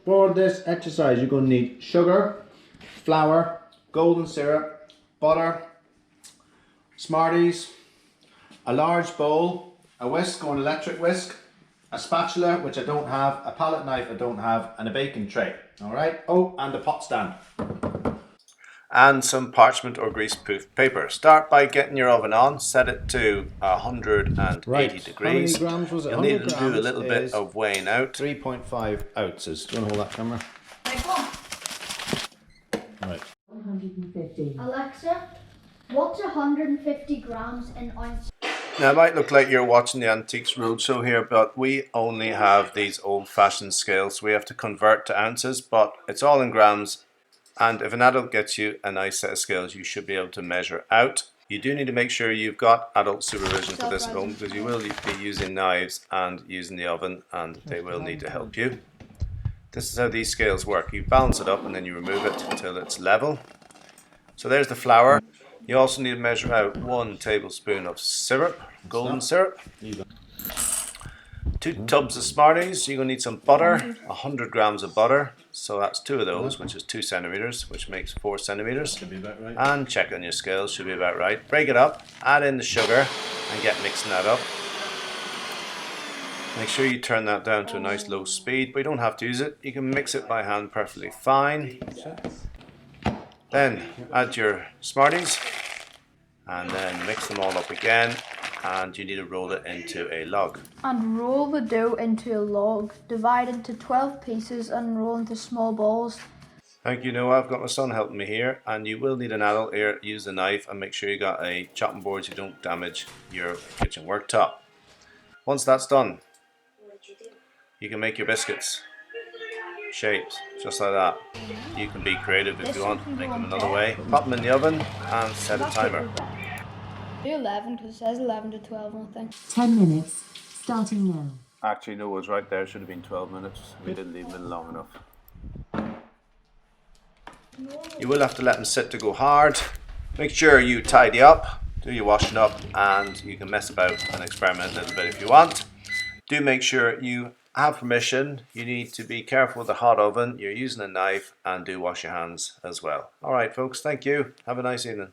For this exercise, you're going to need sugar, flour, golden syrup, butter, Smarties, a large bowl, a whisk or an electric whisk, a spatula, which I don't have, a palette knife I don't have, and a baking tray. All right. Oh, and a pot stand. And some parchment or greaseproof paper. Start by getting your oven on, set it to 180 degrees. How many grams was it? You'll need to do a little bit of weighing out. 3.5 ounces. Do you want to hold that camera? Right. 150. Alexa, what's 150 grams in ounces? Now it might look like you're watching the Antiques Roadshow here, but we only have these old-fashioned scales. We have to convert to ounces, but it's all in grams. And if an adult gets you a nice set of scales, you should be able to measure out. You do need to make sure you've got adult supervision for this at home, because you will be using knives and using the oven, and they will need to help you. This is how these scales work. You balance it up and then you remove it until it's level. So there's the flour. You also need to measure out 1 tablespoon of syrup, golden syrup. 2 tubs of Smarties. You're going to need some butter, 100 grams of butter. So that's 2 of those, which is 2 centimeters, which makes 4 centimeters. Should be about right. And check on your scales, should be about right. Break it up, add in the sugar, and get mixing that up. Make sure you turn that down to a nice low speed, but you don't have to use it. You can mix it by hand perfectly fine. Then add your Smarties, and then mix them all up again. And you need to roll it into a log. And roll the dough into a log. Divide into 12 pieces and roll into small balls. Thank you, Noah. I've got my son helping me here, and you will need an adult here. Use a knife and make sure you got a chopping board so you don't damage your kitchen worktop. Once that's done, you can make your biscuits, shapes, just like that. You can be creative if you want, make them another way. Pop them in the oven and set a timer. Do 11 because it says 11 to 12 on the thing. 10 minutes, starting now. Actually, Noah was right there. Should have been 12 minutes. We didn't leave them long enough. You will have to let them sit to go hard. Make sure you tidy up, do your washing up, and you can mess about and experiment a little bit if you want. Do make sure you have permission. You need to be careful with the hot oven. You're using a knife, and do wash your hands as well. All right, folks. Thank you. Have a nice evening.